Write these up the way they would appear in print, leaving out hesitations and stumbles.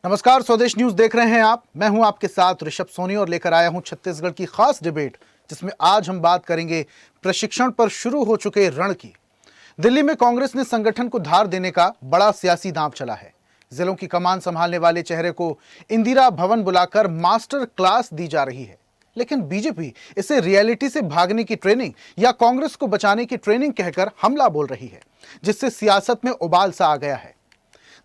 नमस्कार, स्वदेश न्यूज देख रहे हैं आप। मैं हूं आपके साथ ऋषभ सोनी और लेकर आया हूं छत्तीसगढ़ की खास डिबेट, जिसमें आज हम बात करेंगे प्रशिक्षण पर शुरू हो चुके रण की। दिल्ली में कांग्रेस ने संगठन को धार देने का बड़ा सियासी दांव चला है। जिलों की कमान संभालने वाले चेहरे को इंदिरा भवन बुलाकर मास्टर क्लास दी जा रही है, लेकिन बीजेपी इसे रियलिटी से भागने की ट्रेनिंग या कांग्रेस को बचाने की ट्रेनिंग कहकर हमला बोल रही है, जिससे सियासत में उबाल सा आ गया है।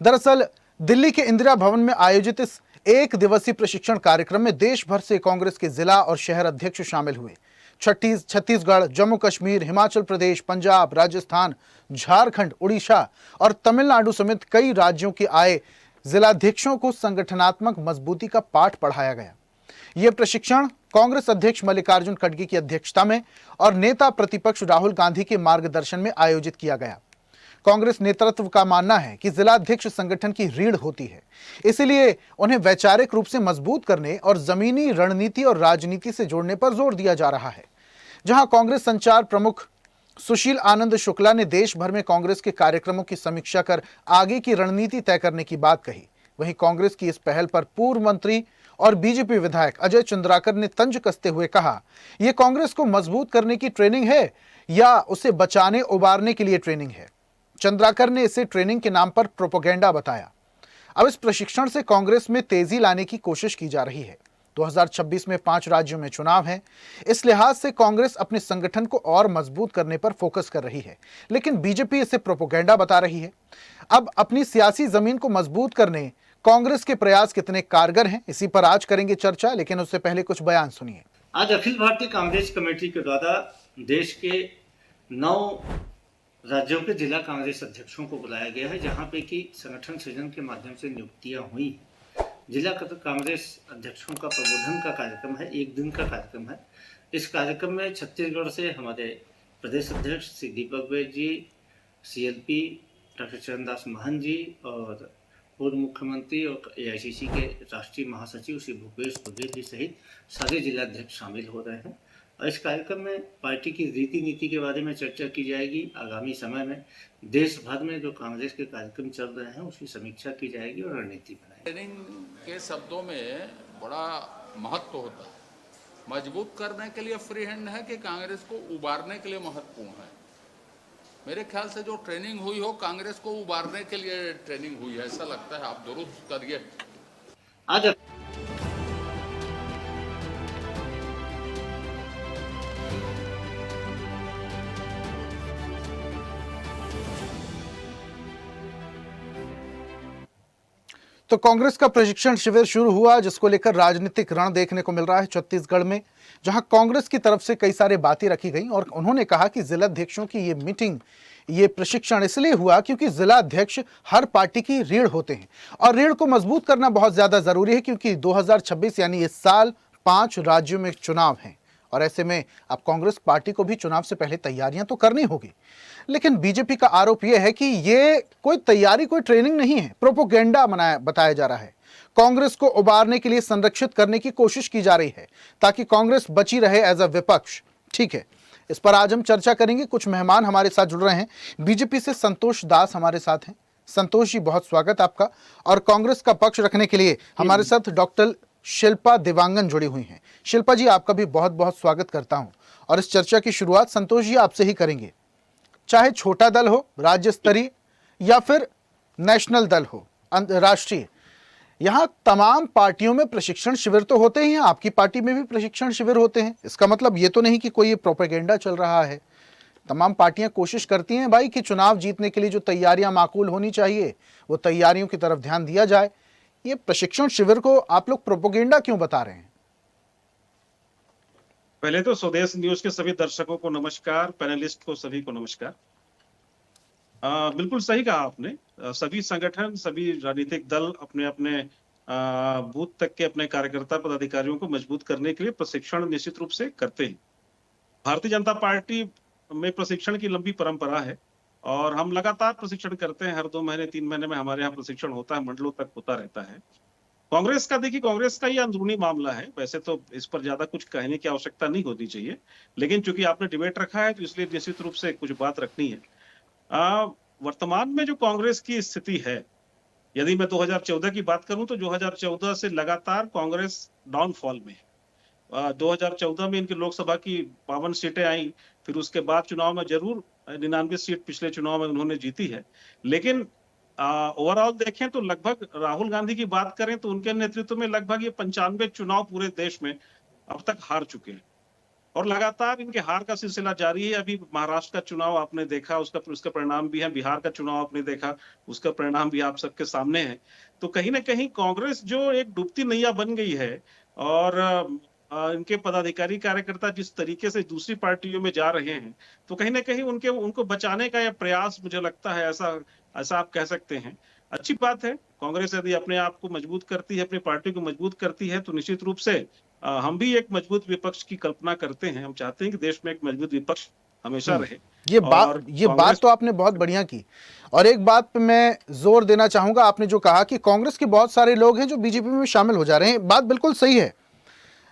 दरअसल दिल्ली के इंदिरा भवन में आयोजित इस एक दिवसीय प्रशिक्षण कार्यक्रम में देश भर से कांग्रेस के जिला और शहर अध्यक्ष शामिल हुए। छत्तीसगढ़, जम्मू कश्मीर, हिमाचल प्रदेश, पंजाब, राजस्थान, झारखंड, उड़ीसा और तमिलनाडु समेत कई राज्यों के आए जिलाध्यक्षों को संगठनात्मक मजबूती का पाठ पढ़ाया गया। यह प्रशिक्षण कांग्रेस अध्यक्ष मल्लिकार्जुन खड़गे की अध्यक्षता में और नेता प्रतिपक्ष राहुल गांधी के मार्गदर्शन में आयोजित किया गया। कांग्रेस नेतृत्व का मानना है कि जिलाध्यक्ष संगठन की रीढ़ होती है, इसलिए उन्हें वैचारिक रूप से मजबूत करने और जमीनी रणनीति और राजनीति से जोड़ने पर जोर दिया जा रहा है। जहां कांग्रेस संचार प्रमुख सुशील आनंद शुक्ला ने देश भर में कांग्रेस के कार्यक्रमों की समीक्षा कर आगे की रणनीति तय करने की बात कही, वहीं कांग्रेस की इस पहल पर पूर्व मंत्री और बीजेपी विधायक अजय चंद्राकर ने तंज कसते हुए कहा, यह कांग्रेस को मजबूत करने की ट्रेनिंग है या उसे बचाने उबारने के लिए ट्रेनिंग है। चंद्राकर ने इसे ट्रेनिंग के नाम पर प्रोपेगेंडा बताया। अब इस प्रशिक्षण से कांग्रेस में तेजी लाने की कोशिश की जा रही है। 2026 में 5 राज्यों में चुनाव है। इस लिहाज से कांग्रेस अपने संगठन को और मजबूत करने पर फोकस कर रही है, लेकिन बीजेपी इसे प्रोपेगेंडा बता रही है। अब अपनी सियासी जमीन को मजबूत करने कांग्रेस के प्रयास कितने कारगर हैं, इसी पर आज करेंगे चर्चा, लेकिन उससे पहले कुछ बयान सुनिए। आज अखिल भारतीय कांग्रेस कमेटी के द्वारा देश के 9 राज्यों के जिला कांग्रेस अध्यक्षों को बुलाया गया है, जहां पे कि संगठन सृजन के माध्यम से नियुक्तियां हुई। जिला कांग्रेस अध्यक्षों का प्रबोधन का कार्यक्रम है, एक दिन का कार्यक्रम है। इस कार्यक्रम में छत्तीसगढ़ से हमारे प्रदेश अध्यक्ष श्री दीपक बैज जी, CLP डॉक्टर चरणदास महंत जी और पूर्व मुख्यमंत्री और AICC के राष्ट्रीय महासचिव श्री भूपेश बघेल जी सहित सारे जिलाध्यक्ष शामिल हो रहे हैं। और इस कार्यक्रम में पार्टी की रीति नीति के बारे में चर्चा की जाएगी। आगामी समय में देश भर में जो कांग्रेस के कार्यक्रम चल रहे हैं उसकी समीक्षा की जाएगी और रणनीति बनाएगी। ट्रेनिंग के शब्दों में बड़ा महत्व होता है। मजबूत करने के लिए फ्री हैंड है कि कांग्रेस को उबारने के लिए महत्वपूर्ण है। मेरे ख्याल से जो ट्रेनिंग हुई हो कांग्रेस को उबारने के लिए ट्रेनिंग हुई है, ऐसा लगता है। आप दुरुस्त करिए। आज तो कांग्रेस का प्रशिक्षण शिविर शुरू हुआ, जिसको लेकर राजनीतिक रण देखने को मिल रहा है छत्तीसगढ़ में, जहां कांग्रेस की तरफ से कई सारे बातें रखी गई और उन्होंने कहा कि जिलाध्यक्षों की ये मीटिंग, ये प्रशिक्षण इसलिए हुआ क्योंकि जिलाध्यक्ष हर पार्टी की रीढ़ होते हैं और रीढ़ को मजबूत करना बहुत ज्यादा जरूरी है, क्योंकि 2026 यानी इस साल 5 राज्यों में चुनाव हैं और ऐसे में अब कांग्रेस पार्टी को भी चुनाव से पहले तैयारियां तो करनी होगी। लेकिन बीजेपी का आरोप यह है कि ये कोई तैयारी, कोई ट्रेनिंग नहीं है, प्रोपेगेंडा बताया जा रहा है। कांग्रेस को उबारने के लिए संरक्षित करने की कोशिश की जा रही है ताकि कांग्रेस बची रहे एज अ विपक्ष। ठीक है, इस पर आज हम चर्चा करेंगे। कुछ मेहमान हमारे साथ जुड़ रहे हैं। बीजेपी से संतोष दास हमारे साथ हैं। संतोष जी, बहुत स्वागत आपका। और कांग्रेस का पक्ष रखने के लिए हमारे साथ डॉक्टर शिल्पा देवांगन जुड़ी हुई हैं। शिल्पा जी, आपका भी बहुत बहुत स्वागत करता हूं। और इस चर्चा की शुरुआत संतोष जी आपसे ही करेंगे। चाहे छोटा दल हो, राज्य स्तरीय या फिर नेशनल दल हो, राष्ट्रीय, यहां तमाम पार्टियों में प्रशिक्षण शिविर तो होते ही हैं। आपकी पार्टी में भी प्रशिक्षण शिविर होते हैं। इसका मतलब ये तो नहीं कि कोई प्रोपेगेंडा चल रहा है। तमाम पार्टियां कोशिश करती हैं भाई कि चुनाव जीतने के लिए जो तैयारियां माकूल होनी चाहिए, वो तैयारियों की तरफ ध्यान दिया जाए। ये प्रशिक्षण शिविर को आप लोग प्रोपेगेंडा क्यों बता रहे हैं? पहले तो स्वदेश न्यूज के सभी दर्शकों को नमस्कार, पैनलिस्ट को सभी को नमस्कार। बिल्कुल सही कहा आपने। सभी संगठन, सभी राजनीतिक दल अपने अपने बूथ तक के अपने कार्यकर्ता पदाधिकारियों को मजबूत करने के लिए प्रशिक्षण निश्चित रूप से करते हैं। भारतीय जनता पार्टी में प्रशिक्षण की लंबी परंपरा है और हम लगातार प्रशिक्षण करते हैं। हर 2 महीने 3 महीने में हमारे यहाँ प्रशिक्षण होता है, मंडलों तक होता रहता है। कांग्रेस का देखिए, कांग्रेस का ये अंदरूनी मामला है। वैसे तो इस पर ज्यादा कुछ कहने की आवश्यकता नहीं होनी चाहिए, लेकिन चूंकि आपने डिबेट रखा है तो इसलिए निश्चित रूप से कुछ बात रखनी है। वर्तमान में जो कांग्रेस की स्थिति है यदि मैं 2014 की बात करूं तो 2014 से लगातार कांग्रेस डाउनफॉल में है। 2014 में इनकी लोकसभा की 52 सीटें आई, फिर उसके बाद चुनाव में जरूर 99 सीट पिछले चुनाव में उन्होंने जीती है, लेकिन ओवरऑल देखें तो लगभग राहुल गांधी की बात करें तो उनके नेतृत्व में लगभग ये 95 चुनाव पूरे देश में अब तक हार चुके हैं और लगातार इनके हार का सिलसिला जारी है। अभी महाराष्ट्र का चुनाव आपने देखा, उसका परिणाम भी है, बिहार का चुनाव आपने देखा, उसका परिणाम भी आप सबके सामने है। तो कहीं ना कहीं कांग्रेस जो एक डूबती नैया बन गई है और इनके पदाधिकारी कार्यकर्ता जिस तरीके से दूसरी पार्टियों में जा रहे हैं, तो कहीं ना कहीं उनको बचाने का यह प्रयास मुझे लगता है, ऐसा ऐसा आप कह सकते हैं। अच्छी बात है, कांग्रेस यदि अपने आप को मजबूत करती है, अपनी पार्टी को मजबूत करती है, तो निश्चित रूप से हम भी एक मजबूत विपक्ष की कल्पना करते हैं। हम चाहते हैं कि देश में एक मजबूत विपक्ष हमेशा रहे। ये कांग्रेस बात तो आपने बहुत बढ़िया की। और एक बात पे मैं जोर देना चाहूंगा, आपने जो कहा कि कांग्रेस के बहुत सारे लोग हैं जो बीजेपी में शामिल हो जा रहे हैं, बात बिल्कुल सही है।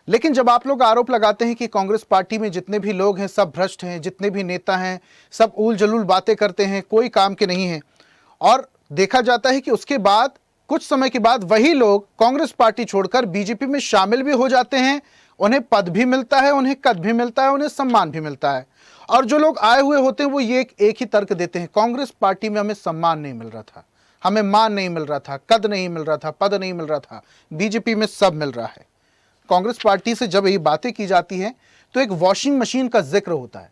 लेकिन जब आप लोग आरोप लगाते हैं कि कांग्रेस पार्टी में जितने भी लोग हैं सब भ्रष्ट हैं, जितने भी नेता हैं सब ऊल जलूल बातें करते हैं, कोई काम के नहीं है, और देखा जाता है कि उसके बाद कुछ समय के बाद वही लोग कांग्रेस पार्टी छोड़कर बीजेपी में शामिल भी हो जाते हैं, उन्हें पद भी मिलता है, उन्हें कद भी मिलता है, उन्हें सम्मान भी मिलता है। और जो लोग आए हुए होते हैं वो ये एक ही तर्क देते हैं, कांग्रेस पार्टी में हमें सम्मान नहीं मिल रहा था, हमें मान नहीं मिल रहा था, कद नहीं मिल रहा था, पद नहीं मिल रहा था, बीजेपी में सब मिल रहा है। कांग्रेस पार्टी से जब ये बातें की जाती हैं तो एक वॉशिंग मशीन का जिक्र होता है।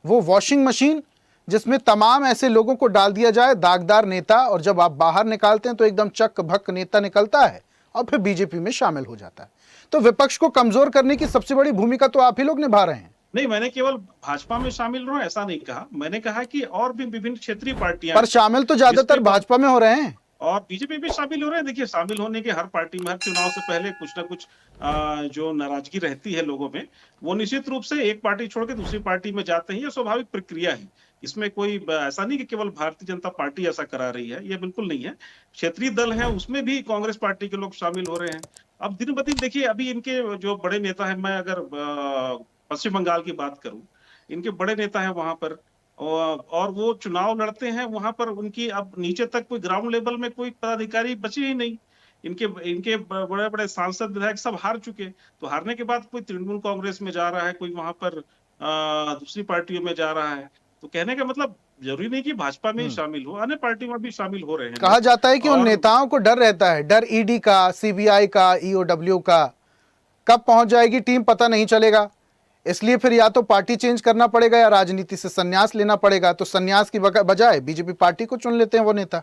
वो वॉशिंग मशीन जिसमें तमाम ऐसे लोगों को डाल दिया जाए, दागदार नेता, और जब आप बाहर निकालते हैं तो एकदम चक भक नेता निकलता है और फिर बीजेपी में शामिल हो जाता है। तो विपक्ष को कमजोर करने की सबसे बड़ी भूमिका तो आप ही लोग निभा रहे हैं। नहीं, मैंने केवल भाजपा में शामिल रहो ऐसा नहीं कहा, मैंने कहा कि और भी विभिन्न क्षेत्रीय पार्टियां पर शामिल तो ज्यादातर भाजपा में हो रहे हैं और बीजेपी भी शामिल हो रहे हैं। देखिए, शामिल होने के हर पार्टी में हर चुनाव से पहले कुछ ना कुछ जो नाराजगी रहती है लोगों में, वो निश्चित रूप से एक पार्टी छोड़ के दूसरी पार्टी में जाते हैं। ये स्वाभाविक प्रक्रिया है, इसमें कोई ऐसा नहीं कि केवल भारतीय जनता पार्टी ऐसा करा रही है, ये बिल्कुल नहीं है। क्षेत्रीय दल है उसमें भी कांग्रेस पार्टी के लोग शामिल हो रहे हैं। अब दिन ब दिन देखिए, अभी इनके जो बड़े नेता है, मैं अगर पश्चिम बंगाल की बात करूं, इनके बड़े नेता है वहां पर और वो चुनाव लड़ते हैं वहां पर, उनकी अब नीचे तक कोई ग्राउंड लेवल में कोई पदाधिकारी बचे ही नहीं। इनके इनके बड़े बड़े सांसद विधायक सब हार चुके। तो हारने के बाद कोई तृणमूल कांग्रेस में जा रहा है, कोई वहां पर दूसरी पार्टियों में जा रहा है। तो कहने का मतलब जरूरी नहीं कि भाजपा में ही शामिल हो, अन्य पार्टियों में भी शामिल हो रहे हैं। कहा जाता है कि उन नेताओं को डर रहता है, डर ईडी का, सीबीआई का, ईओडब्ल्यू का, कब पहुंच जाएगी टीम पता नहीं चलेगा, इसलिए फिर या तो पार्टी चेंज करना पड़ेगा या राजनीति से संन्यास लेना पड़ेगा। तो संन्यास की बजाय बीजेपी पार्टी को चुन लेते हैं वो नेता।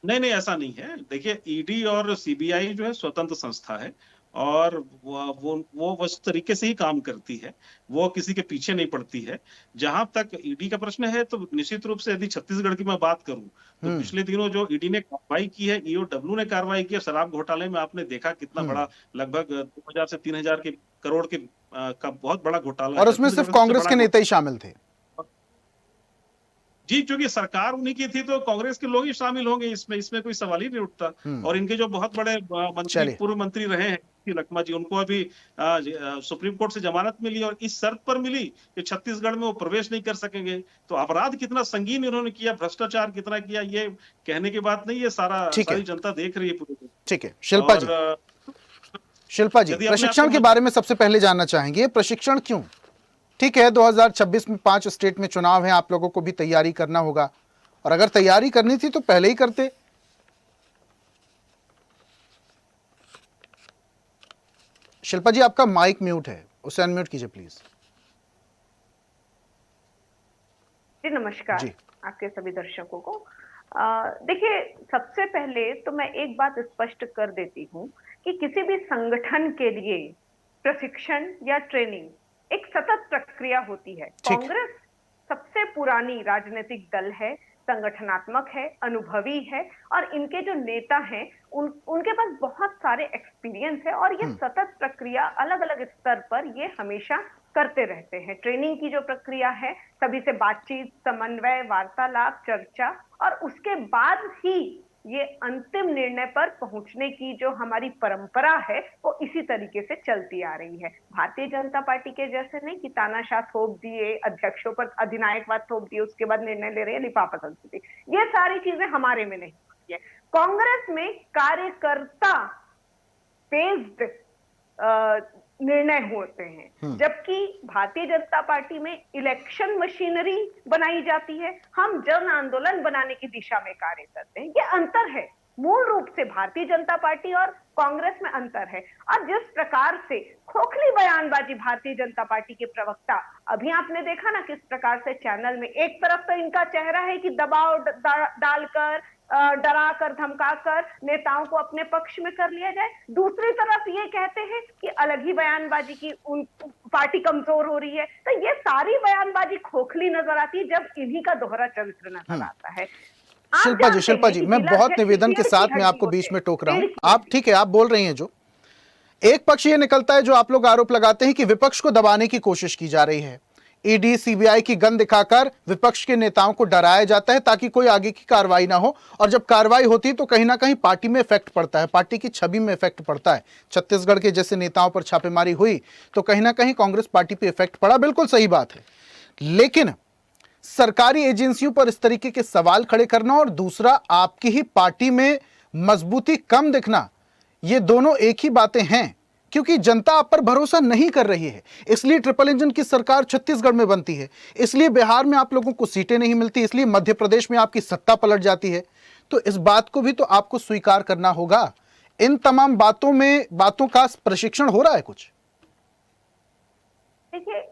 नहीं, ऐसा नहीं है। देखिए, ईडी और सीबीआई जो है स्वतंत्र संस्था है और वो उस तरीके से ही काम करती है, वो किसी के पीछे नहीं पड़ती है। जहां तक ईडी का प्रश्न है, तो निश्चित रूप से यदि छत्तीसगढ़ की मैं बात करूं तो पिछले दिनों जो ईडी ने कार्रवाई की है, ईओडब्ल्यू ने कार्रवाई की है शराब घोटाले में, आपने देखा कितना बड़ा, लगभग 2000 से 3000 के करोड़ के का बहुत बड़ा घोटाला, और उसमें सिर्फ कांग्रेस के नेता ही शामिल थे। जी, क्योंकि सरकार उन्हीं की थी तो कांग्रेस के लोग ही शामिल होंगे इसमें कोई सवाल ही नहीं उठता। और इनके जो बहुत बड़े मंत्री, पूर्व मंत्री रहे हैं लखमा जी, उनको अभी सुप्रीम कोर्ट से जमानत मिली और इस शर्त पर मिली कि छत्तीसगढ़ में वो प्रवेश नहीं कर सकेंगे। तो अपराध कितना संगीन इन्होंने किया, भ्रष्टाचार कितना किया, ये कहने की बात नहीं है, सारी जनता देख रही है पूरे। ठीक है, शिल्पा जी प्रशिक्षण के बारे में सबसे पहले जानना चाहेंगे, प्रशिक्षण क्यों? ठीक है, 2026 में 5 स्टेट में चुनाव है, आप लोगों को भी तैयारी करना होगा, और अगर तैयारी करनी थी तो पहले ही करते। शिल्पा जी, आपका माइक म्यूट है, उसे अनम्यूट कीजिए प्लीज। जी नमस्कार जी। आपके सभी दर्शकों को देखिए, सबसे पहले तो मैं एक बात स्पष्ट कर देती हूँ कि किसी भी संगठन के लिए प्रशिक्षण या ट्रेनिंग एक सतत प्रक्रिया होती है। कांग्रेस सबसे पुरानी राजनीतिक दल है, संगठनात्मक है, अनुभवी है, और इनके जो नेता हैं उनके पास बहुत सारे एक्सपीरियंस है, और ये सतत प्रक्रिया अलग अलग स्तर पर ये हमेशा करते रहते हैं। ट्रेनिंग की जो प्रक्रिया है, सभी से बातचीत, समन्वय, वार्तालाप, चर्चा, और उसके बाद ही ये अंतिम निर्णय पर पहुंचने की जो हमारी परंपरा है वो इसी तरीके से चलती आ रही है। भारतीय जनता पार्टी के जैसे नहीं कि तानाशाह थोप दिए, अध्यक्षों पर अधिनायकवाद थोप दिए, उसके बाद निर्णय ले रहे हैं, लिफाफा संस्कृति, ये सारी चीजें हमारे में नहीं। जाती है। कांग्रेस में कार्यकर्ता बेस्ड निर्णय होते हैं, जबकि भारतीय जनता पार्टी में इलेक्शन मशीनरी बनाई जाती है, हम जन आंदोलन बनाने की दिशा में कार्य करते हैं। ये अंतर है, मूल रूप से भारतीय जनता पार्टी और कांग्रेस में अंतर है। और जिस प्रकार से खोखली बयानबाजी भारतीय जनता पार्टी के प्रवक्ता, अभी आपने देखा ना किस प्रकार से चैनल में एक तरफ तो इनका चेहरा है कि दबाव डालकर, डरा कर, धमका कर नेताओं को अपने पक्ष में कर लिया जाए, दूसरी तरफ ये कहते हैं कि अलग ही बयानबाजी की उन पार्टी कमजोर हो रही है। तो ये सारी बयानबाजी खोखली नजर आती है जब इन्हीं का दोहरा चरित्र नजर आता है। शिल्पा जी, मैं बहुत निवेदन के साथ में आपको बीच में टोक रहा हूं। आप ठीक है, आप बोल रही हैं जो एक पक्ष ये निकलता है, जो आप लोग आरोप लगाते हैं कि विपक्ष को दबाने की कोशिश की जा रही है, ईडी सीबीआई की गन दिखाकर विपक्ष के नेताओं को डराया जाता है ताकि कोई आगे की कार्रवाई ना हो, और जब कार्रवाई होती है तो कहीं ना कहीं पार्टी में इफेक्ट पड़ता है, पार्टी की छवि में इफेक्ट पड़ता है। छत्तीसगढ़ के जैसे नेताओं पर छापेमारी हुई तो कहीं ना कहीं कांग्रेस पार्टी पे इफेक्ट पड़ा, बिल्कुल सही बात है। लेकिन सरकारी एजेंसियों पर इस तरीके के सवाल खड़े करना और दूसरा आपकी ही पार्टी में मजबूती कम दिखना, ये दोनों एक ही बातें हैं, क्योंकि जनता आप पर भरोसा नहीं कर रही है। इसलिए ट्रिपल इंजन की सरकार छत्तीसगढ़ में बनती है, इसलिए बिहार में आप लोगों को सीटें नहीं मिलती, इसलिए मध्य प्रदेश में आपकी सत्ता पलट जाती है। तो इस बात को भी तो आपको स्वीकार करना होगा। इन तमाम बातों का प्रशिक्षण हो रहा है कुछ? देखिए,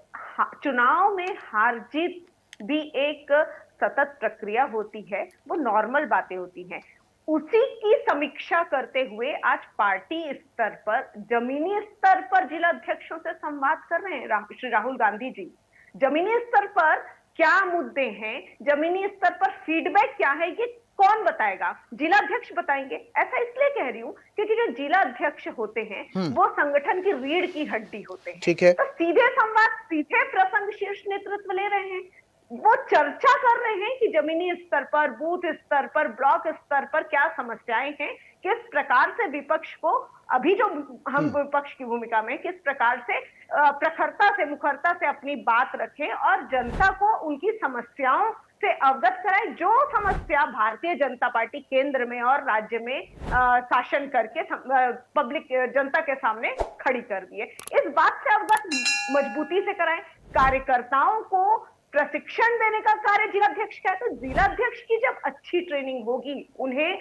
चुनाव में हार जीत भी एक सतत प्रक्रिया होती है, वो नॉर्मल बातें होती हैं। उसी की समीक्षा करते हुए आज पार्टी स्तर पर, जमीनी स्तर पर जिला अध्यक्षों से संवाद कर रहे हैं श्री राहुल गांधी जी। जमीनी स्तर पर क्या मुद्दे हैं, जमीनी स्तर पर फीडबैक क्या है, ये कौन बताएगा? जिला अध्यक्ष बताएंगे। ऐसा इसलिए कह रही हूं क्योंकि जो जिला अध्यक्ष होते हैं वो संगठन की रीढ़ की हड्डी होते हैं। ठीक है। तो सीधे संवाद, सीधे प्रसंग शीर्ष नेतृत्व ले रहे हैं, वो चर्चा कर रहे हैं कि जमीनी स्तर पर, बूथ स्तर पर, ब्लॉक स्तर पर क्या समस्याएं हैं, किस प्रकार से विपक्ष को, अभी जो हम विपक्ष की भूमिका में, किस प्रकार से प्रखरता से, मुखरता से अपनी बात रखें और जनता को उनकी समस्याओं से अवगत कराए, जो समस्या भारतीय जनता पार्टी केंद्र में और राज्य में शासन करके पब्लिक, जनता के सामने खड़ी कर दी है। इस बात से अवगत मजबूती से कराएं। कार्यकर्ताओं को प्रशिक्षण देने का कार्य जिलाध्यक्ष का है। तो जिलाध्यक्ष की जब अच्छी ट्रेनिंग होगी, उन्हें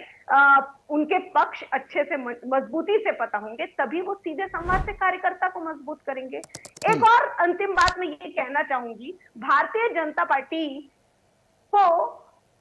उनके पक्ष अच्छे से मजबूती से पता होंगे, तभी वो सीधे संवाद से कार्यकर्ता को मजबूत करेंगे। एक और अंतिम बात मैं ये कहना चाहूंगी, भारतीय जनता पार्टी को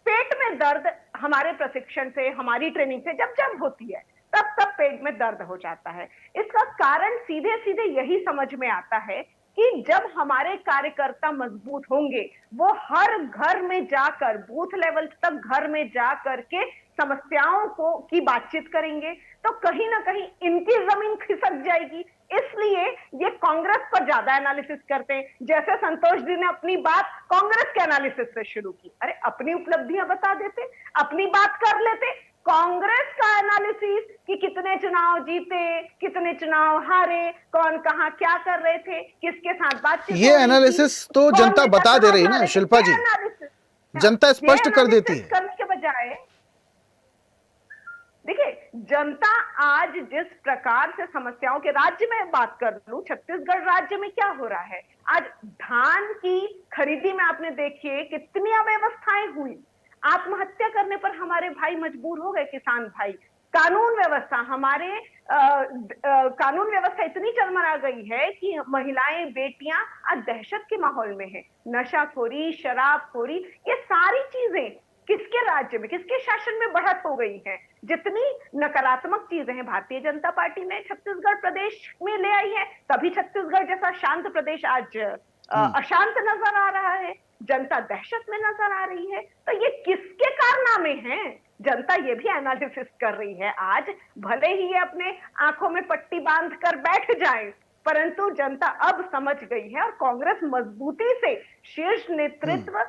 पेट में दर्द हमारे प्रशिक्षण से, हमारी ट्रेनिंग से जब जब होती है, तब तब पेट में दर्द हो जाता है। इसका कारण सीधे सीधे यही समझ में आता है कि जब हमारे कार्यकर्ता मजबूत होंगे, वो हर घर में जाकर, बूथ लेवल तक घर में जाकर के समस्याओं की बातचीत करेंगे, तो कहीं ना कहीं इनकी जमीन खिसक जाएगी। इसलिए ये कांग्रेस पर ज्यादा एनालिसिस करते हैं। जैसे संतोष जी ने अपनी बात कांग्रेस के एनालिसिस से शुरू की, अरे अपनी उपलब्धियां बता देते, अपनी बात कर लेते। कांग्रेस का एनालिसिस कि कितने चुनाव जीते, कितने चुनाव हारे, कौन कहां क्या कर रहे थे, किसके साथ बातचीत, ये एनालिसिस तो जनता बता दे रही है ना शिल्पा जी, जनता स्पष्ट कर देती है। करने के बजाय देखिए, जनता आज जिस प्रकार से समस्याओं के, राज्य में बात कर लूं, छत्तीसगढ़ राज्य में क्या हो रहा है आज, धान की खरीदी में आपने देखिए कितनी अव्यवस्थाएं हुई, आत्महत्या करने पर हमारे भाई मजबूर हो गए, किसान भाई। कानून व्यवस्था, हमारे कानून व्यवस्था इतनी चरमरा गई है कि महिलाएं, बेटियां आज दहशत के माहौल में है। नशाखोरी, शराबखोरी, ये सारी चीजें किसके राज्य में, किसके शासन में बढ़त हो गई है। जितनी नकारात्मक चीजें हैं भारतीय जनता पार्टी ने छत्तीसगढ़ प्रदेश में ले आई है, तभी छत्तीसगढ़ जैसा शांत प्रदेश आज अशांत नजर आ रहा है, जनता दहशत में नजर आ रही है। तो ये किसके कारनामे हैं, जनता ये भी एनालिसिस कर रही है। आज भले ही ये अपने आंखों में पट्टी बांध कर बैठ जाए, परंतु जनता अब समझ गई है और कांग्रेस मजबूती से शीर्ष नेतृत्व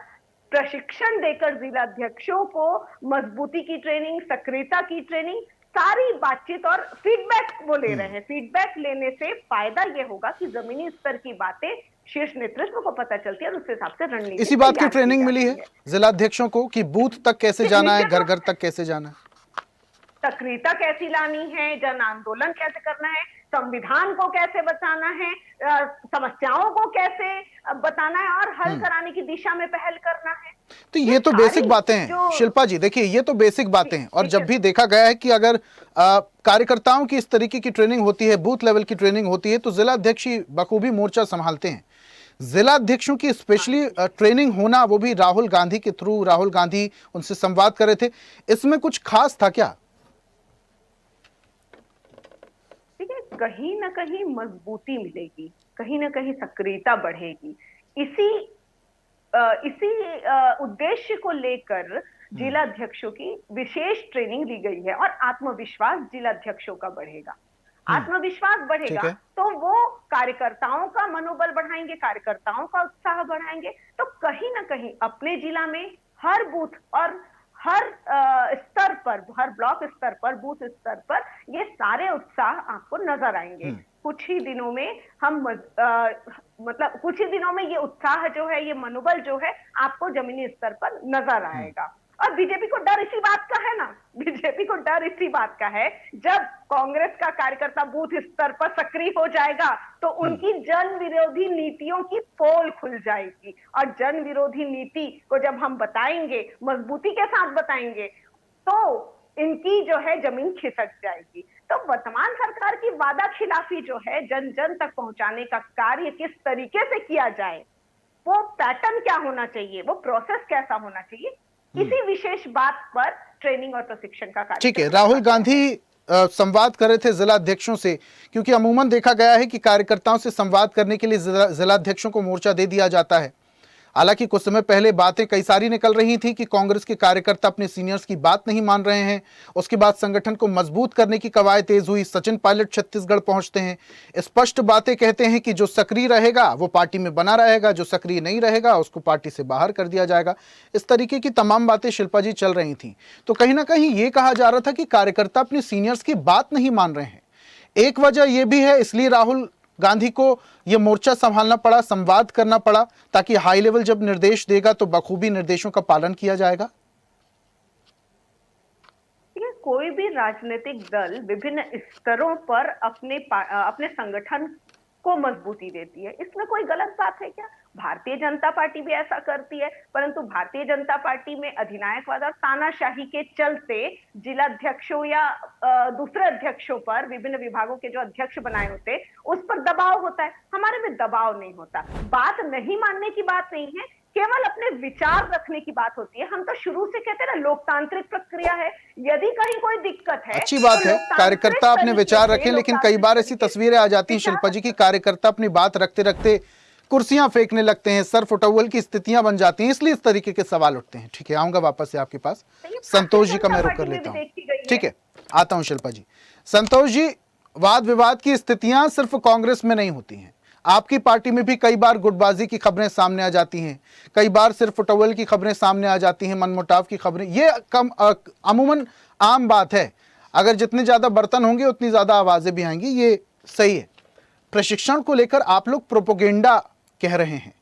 प्रशिक्षण देकर जिलाध्यक्षों को मजबूती की ट्रेनिंग, सक्रियता की ट्रेनिंग, सारी बातचीत और फीडबैक वो ले रहे हैं। फीडबैक लेने से फायदा ये होगा कि जमीनी स्तर की बातें शीर्ष नेतृत्व को पता चलती है और उस हिसाब से रणनीति, इसी बात की ट्रेनिंग मिली है जिलाध्यक्षों को कि बूथ तक कैसे जाना है, घर घर तक कैसे जाना है। सक्रियता कैसी लानी है, जन आंदोलन कैसे करना है, संविधान को कैसे बचाना है, समस्याओं को कैसे बताना है और हल कराने की दिशा में पहल करना है। तो ये तो बेसिक बातें हैं शिल्पा जी, देखिए ये तो बेसिक बातें हैं। और जब भी देखा गया है कि अगर कार्यकर्ताओं की इस तरीके की ट्रेनिंग होती है, बूथ लेवल की ट्रेनिंग होती है, तो जिला अध्यक्ष ही बखूबी मोर्चा संभालते हैं। जिला अध्यक्षों की स्पेशली ट्रेनिंग होना, वो भी राहुल गांधी के थ्रू, राहुल गांधी उनसे संवाद कर रहे थे, इसमें कुछ खास था क्या? देखिए, कहीं ना कहीं मजबूती मिलेगी, कहीं ना कहीं सक्रियता बढ़ेगी। इसी उद्देश्य को लेकर जिला अध्यक्षों की विशेष ट्रेनिंग दी गई है और आत्मविश्वास जिला अध्यक्षों का बढ़ेगा। आत्मविश्वास बढ़ेगा तो वो कार्यकर्ताओं का मनोबल बढ़ाएंगे, कार्यकर्ताओं का उत्साह बढ़ाएंगे। तो कहीं ना कहीं अपने जिला में हर बूथ और हर स्तर पर, हर ब्लॉक स्तर पर, बूथ स्तर पर ये सारे उत्साह आपको नजर आएंगे। कुछ ही दिनों में हम मतलब कुछ ही दिनों में ये उत्साह जो है, ये मनोबल जो है, आपको जमीनी स्तर पर नजर आएगा। और बीजेपी को डर इसी बात का है ना, बीजेपी को डर इसी बात का है, जब कांग्रेस का कार्यकर्ता बूथ स्तर पर सक्रिय हो जाएगा तो उनकी जन विरोधी नीतियों की पोल खुल जाएगी। और जन विरोधी नीति को जब हम बताएंगे, मजबूती के साथ बताएंगे, तो इनकी जो है जमीन खिसक जाएगी। तो वर्तमान सरकार की वादा खिलाफी जो है, जन जन तक पहुंचाने का कार्य किस तरीके से किया जाए, वो पैटर्न क्या होना चाहिए, वो प्रोसेस कैसा होना चाहिए, इसी विशेष बात पर ट्रेनिंग और प्रशिक्षण का कार्य। ठीक है, राहुल गांधी संवाद कर रहे थे जिला अध्यक्षों से, क्योंकि अमूमन देखा गया है कि कार्यकर्ताओं से संवाद करने के लिए जिला अध्यक्षों को मोर्चा दे दिया जाता है। हालांकि कुछ समय पहले बातें कई सारी निकल रही थी कि कांग्रेस के कार्यकर्ता अपने सीनियर्स की बात नहीं मान रहे हैं। उसके बाद संगठन को मजबूत करने की कवायद तेज हुई, सचिन पायलट छत्तीसगढ़ पहुंचते हैं, स्पष्ट बातें कहते हैं कि जो सक्रिय रहेगा वो पार्टी में बना रहेगा, जो सक्रिय नहीं रहेगा उसको पार्टी से बाहर कर दिया जाएगा। इस तरीके की तमाम बातें शिल्पा जी चल रही थी। तो कहीं ना कहीं ये कहा जा रहा था कि कार्यकर्ता अपने सीनियर्स की बात नहीं मान रहे हैं। एक वजह यह भी है, इसलिए राहुल गांधी को यह मोर्चा संभालना पड़ा, संवाद करना पड़ा, ताकि हाई लेवल जब निर्देश देगा तो बखूबी निर्देशों का पालन किया जाएगा। कोई भी राजनीतिक दल विभिन्न स्तरों पर अपने संगठन को मजबूती देती है, इसमें कोई गलत बात है क्या? भारतीय जनता पार्टी भी ऐसा करती है, परंतु भारतीय जनता पार्टी में अधिनायकवाद और तानाशाही के चलते जिला अध्यक्षों या दूसरे अध्यक्षों पर, विभिन्न विभागों के जो अध्यक्ष बनाए होते, उस पर दबाव होता है। हमारे में दबाव नहीं होता। बात नहीं मानने की बात नहीं है, केवल अपने विचार रखने की बात होती है। हम तो शुरू से कहते हैं ना, लोकतांत्रिक प्रक्रिया है। यदि कहीं कोई दिक्कत है, अच्छी बात है, कार्यकर्ता अपने विचार रखें, लेकिन कई बार ऐसी तस्वीरें आ जाती हैं शिल्पा जी की कार्यकर्ता अपनी बात रखते रखते कुर्सियां फेंकने लगते हैं, सर फुटबॉल की स्थितियां बन जाती हैं, इसलिए इस तरीके के सवाल उठते हैं। ठीक है, आऊंगा वापस से आपके पास। संतोष जी का मैं रुख कर लेता हूं। ठीक है, आता हूं शिल्पा जी। संतोष जी, वाद विवाद की स्थितियां सिर्फ कांग्रेस में नहीं होती हैं, आपकी पार्टी में भी कई बार गुटबाजी की खबरें सामने आ जाती हैं, कई बार सिर्फ फुटबॉल की खबरें सामने आ जाती हैं, मनमुटाव की खबरें। ये अमूमन आम बात है। अगर जितने ज्यादा बर्तन होंगे उतनी ज्यादा आवाजें भी आएंगी, ये सही है। प्रशिक्षण को लेकर आप लोग प्रोपोगेंडा कह रहे हैं,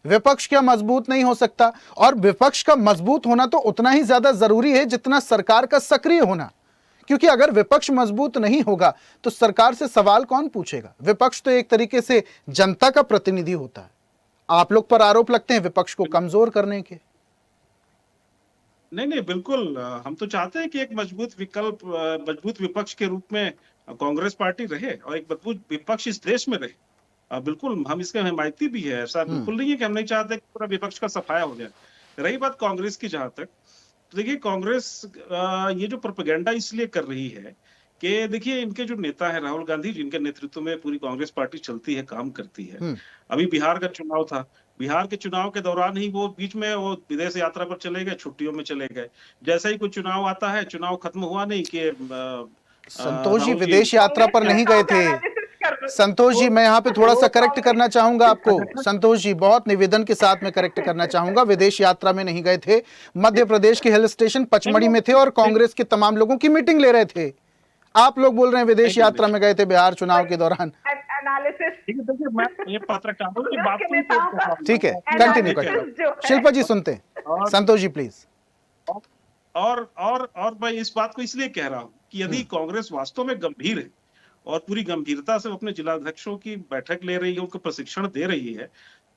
विपक्ष क्या मजबूत नहीं हो सकता? और विपक्ष का मजबूत होना तो उतना ही ज्यादा जरूरी है जितना सरकार का सक्रिय होना, क्योंकि अगर विपक्ष मजबूत नहीं होगा तो सरकार से सवाल कौन पूछेगा? विपक्ष तो एक तरीके से जनता का प्रतिनिधि होता है। आप लोग पर आरोप लगते हैं विपक्ष को कमजोर करने के। नहीं, बिल्कुल। हम तो चाहते हैं कि एक मजबूत विपक्ष के रूप में कांग्रेस पार्टी रहे और एक मजबूत विपक्ष इस देश में रहे। बिल्कुल, हम इसके हिमायती भी है। ऐसा बिल्कुल नहीं है कि हम नहीं चाहते कि पूरा विपक्ष का सफाया हो जाए। रही बात कांग्रेस की, जहां तक, तो देखिए कांग्रेस ये जो प्रोपेगेंडा इसलिए कर रही है कि देखिए इनके जो नेता है राहुल गांधी, जिनके नेतृत्व में पूरी कांग्रेस पार्टी चलती है, काम करती है। अभी बिहार का चुनाव था, बिहार के चुनाव के दौरान ही वो बीच में वो विदेश यात्रा पर चले गए, छुट्टियों में चले गए। जैसे ही कोई चुनाव आता है, चुनाव खत्म हुआ नहीं कि संतोष जी विदेश यात्रा पर नहीं गए थे। संतोष जी, मैं यहाँ पे थोड़ा सा करेक्ट करना चाहूंगा आपको। संतोष जी, बहुत निवेदन के साथ में करेक्ट करना चाहूंगा, विदेश यात्रा में नहीं गए थे। मध्य प्रदेश के हिल स्टेशन पचमढ़ी में थे और कांग्रेस के तमाम लोगों की मीटिंग ले रहे थे। आप लोग बोल रहे हैं विदेश यात्रा में गए थे बिहार चुनाव के दौरान। ठीक है, कंटिन्यू करिए। शिल्पा जी सुनते हैं, संतोष जी प्लीज। और मैं इस बात को इसलिए कह रहा हूँ कि यदि कांग्रेस वास्तव में गंभीर है और पूरी गंभीरता से अपने जिलाध्यक्षों की बैठक ले रही है, उनको प्रशिक्षण दे रही है,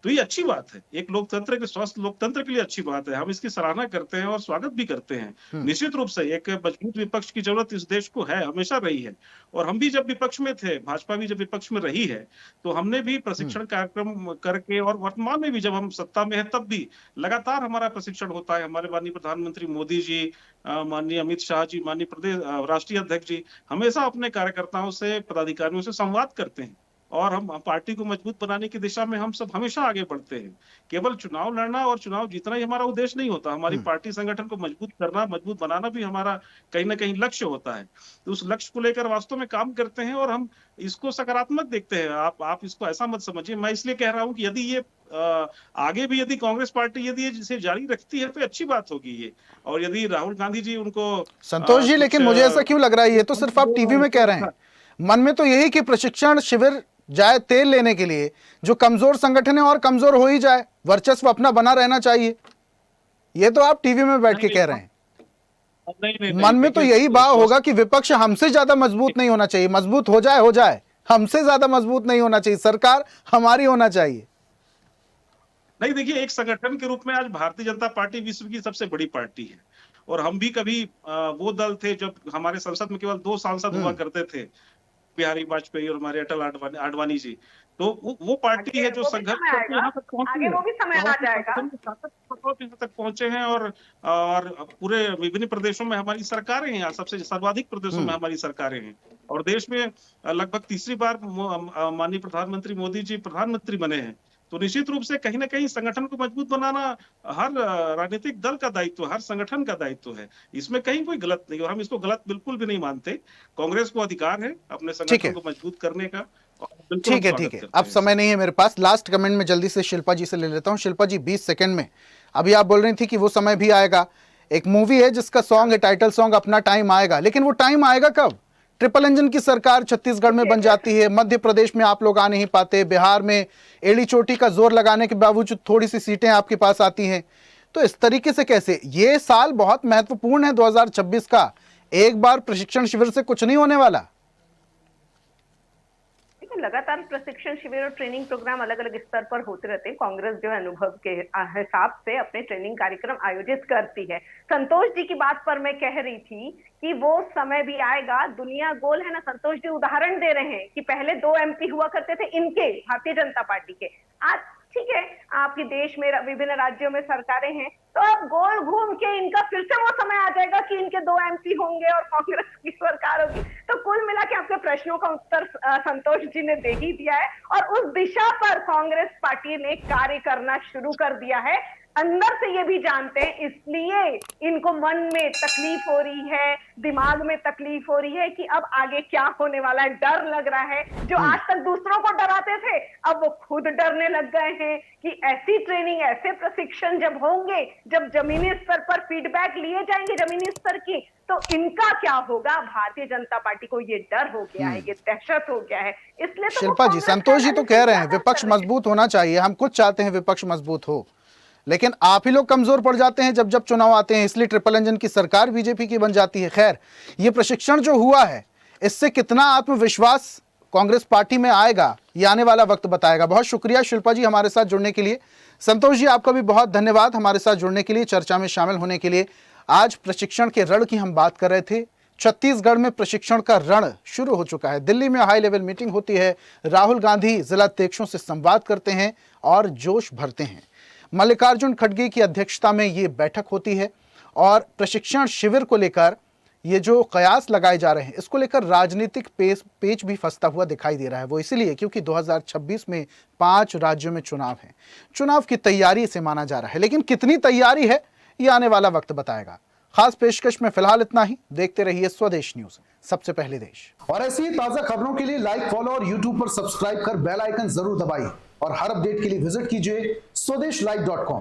तो ये अच्छी बात है। एक लोकतंत्र के स्वस्थ लोकतंत्र के लिए अच्छी बात है। हम इसकी सराहना करते हैं और स्वागत भी करते हैं। निश्चित रूप से एक मजबूत विपक्ष की जरूरत इस देश को है, हमेशा रही है। और हम भी जब विपक्ष में थे, भाजपा भी जब विपक्ष में रही है, तो हमने भी प्रशिक्षण कार्यक्रम करके, और वर्तमान में भी जब हम सत्ता में है तब भी लगातार हमारा प्रशिक्षण होता है। हमारे माननीय प्रधानमंत्री मोदी जी, माननीय अमित शाह जी, माननीय प्रदेश राष्ट्रीय अध्यक्ष जी हमेशा अपने कार्यकर्ताओं से, पदाधिकारियों से संवाद करते हैं और हम पार्टी को मजबूत बनाने की दिशा में हम सब हमेशा आगे बढ़ते हैं। केवल चुनाव लड़ना और चुनाव जीतना ही हमारा उद्देश्य नहीं होता। हमारी पार्टी संगठन को मजबूत करना, मजबूत बनाना भी हमारा कहीं ना कहीं लक्ष्य होता है। तो उस लक्ष्य को लेकर वास्तव में काम करते हैं और हम इसको सकारात्मक देखते हैं। आप इसको ऐसा मत समझिए। मैं इसलिए कह रहा हूँ कि यदि ये आगे भी यदि कांग्रेस पार्टी यदि इसे जारी रखती है तो अच्छी बात होगी ये। और यदि राहुल गांधी जी उनको संतोष जी, लेकिन मुझे ऐसा क्यों लग रहा है, ये तो सिर्फ आप टीवी में कह रहे हैं, मन में तो यही कि प्रशिक्षण शिविर जाए तेल लेने के लिए, जो कमजोर संगठन है और कमजोर हो ही जाए, वर्चस्व अपना बना रहना चाहिए। ये तो आप टीवी में बैठ के कह रहे हैं। नहीं, मन में तो यही भाव होगा कि विपक्ष हमसे ज्यादा मजबूत नहीं होना चाहिए, मजबूत हो जाए, हमसे ज्यादा मजबूत नहीं होना चाहिए, सरकार हमारी होना चाहिए। नहीं, देखिए, एक संगठन के रूप में आज भारतीय जनता पार्टी विश्व की सबसे बड़ी पार्टी है। और हम भी कभी वो दल थे जब हमारे संसद में केवल 2 सांसद हुआ करते थे, बिहारी वाजपेयी और हमारे अटल आडवाणी जी। तो वो पार्टी है जो संघर्ष करके यहाँ तक पहुंची है। वो भी समय आ जाएगा। यहाँ तक पहुंचे हैं और पूरे विभिन्न प्रदेशों में हमारी सरकारें हैं। सबसे सर्वाधिक प्रदेशों में हमारी सरकारें हैं और देश में लगभग तीसरी बार माननीय प्रधानमंत्री मोदी जी प्रधानमंत्री बने हैं। तो निश्चित रूप से कहीं ना कहीं संगठन को मजबूत बनाना हर राजनीतिक दल का दायित्व, हर संगठन का दायित्व है। इसमें कहीं कोई गलत नहीं, और हम इसको गलत बिल्कुल भी नहीं मानते। कांग्रेस को अधिकार है अपने संगठन को मजबूत करने का। ठीक है। अब समय नहीं है मेरे पास, लास्ट कमेंट में जल्दी से शिल्पा जी से ले लेता हूं। शिल्पा जी, 20 सेकंड में, अभी आप बोल रही थी कि वो समय भी आएगा। एक मूवी है जिसका सॉन्ग है, टाइटल सॉन्ग, अपना टाइम आएगा, लेकिन वो टाइम आएगा कब? ट्रिपल इंजन की सरकार छत्तीसगढ़ में बन जाती है, मध्य प्रदेश में आप लोग आ नहीं पाते, बिहार में एड़ी चोटी का जोर लगाने के बावजूद थोड़ी सी सीटें आपके पास आती हैं। तो इस तरीके से कैसे? ये साल बहुत महत्वपूर्ण है 2026 का, एक बार प्रशिक्षण शिविर से कुछ नहीं होने वाला। लगातार प्रशिक्षण शिविर और ट्रेनिंग प्रोग्राम अलग अलग स्तर पर होते रहते हैं। कांग्रेस जो है अनुभव के हिसाब से अपने ट्रेनिंग कार्यक्रम आयोजित करती है। संतोष जी की बात पर मैं कह रही थी कि वो समय भी आएगा। दुनिया गोल है ना, संतोष जी उदाहरण दे रहे हैं कि पहले 2 MP हुआ करते थे इनके, भारतीय जनता पार्टी के। आज ठीक है, आपके देश में विभिन्न राज्यों में सरकारें हैं, तो अब गोल घूम के इनका फिर से वो समय आ जाएगा कि इनके 2 MP होंगे और कांग्रेस की सरकार होगी। तो कुल मिला के आपके प्रश्नों का उत्तर संतोष जी ने दे ही दिया है और उस दिशा पर कांग्रेस पार्टी ने कार्य करना शुरू कर दिया है। अंदर से ये भी जानते हैं, इसलिए इनको मन में तकलीफ हो रही है, दिमाग में तकलीफ हो रही है कि अब आगे क्या होने वाला है। डर लग रहा है। जो आज तक दूसरों को डराते थे, अब वो खुद डरने लग गए हैं कि ऐसी ट्रेनिंग, ऐसे प्रशिक्षण जब होंगे, जब जमीनी स्तर पर फीडबैक लिए जाएंगे जमीनी स्तर की, तो इनका क्या होगा। भारतीय जनता पार्टी को ये डर हो गया है, ये दहशत हो गया है। इसलिए तो शिल्पा जी, संतोष जी तो कह रहे हैं विपक्ष मजबूत होना चाहिए, हम खुद चाहते हैं विपक्ष मजबूत हो, लेकिन आप ही लोग कमजोर पड़ जाते हैं जब जब चुनाव आते हैं, इसलिए ट्रिपल इंजन की सरकार बीजेपी की बन जाती है। खैर, ये प्रशिक्षण जो हुआ है, इससे कितना आत्मविश्वास कांग्रेस पार्टी में आएगा, ये आने वाला वक्त बताएगा। बहुत शुक्रिया शिल्पा जी हमारे साथ जुड़ने के लिए। संतोष जी, आपका भी बहुत धन्यवाद हमारे साथ जुड़ने के लिए, चर्चा में शामिल होने के लिए। आज प्रशिक्षण के रण की हम बात कर रहे थे। छत्तीसगढ़ में प्रशिक्षण का रण शुरू हो चुका है। दिल्ली में हाई लेवल मीटिंग होती है, राहुल गांधी जिलाध्यक्षों से संवाद करते हैं और जोश भरते हैं। मल्लिकार्जुन खड़गे की अध्यक्षता में ये बैठक होती है और प्रशिक्षण शिविर को लेकर ये जो कयास लगाए जा रहे हैं, इसको लेकर राजनीतिक पेच भी फंसता हुआ दिखाई दे रहा है। वो इसलिए क्योंकि 2026 में 5 राज्यों में चुनाव है। चुनाव की तैयारी इसे माना जा रहा है, लेकिन कितनी तैयारी है ये आने वाला वक्त बताएगा। खास पेशकश में फिलहाल इतना ही। देखते रहिए स्वदेश न्यूज, सबसे पहले देश। और ऐसी ही ताजा खबरों के लिए लाइक, फॉलो और यूट्यूब पर सब्सक्राइब कर बेल आइकन जरूर दबाइए और हर अपडेट के लिए विजिट कीजिए स्वदेशलाइव.com।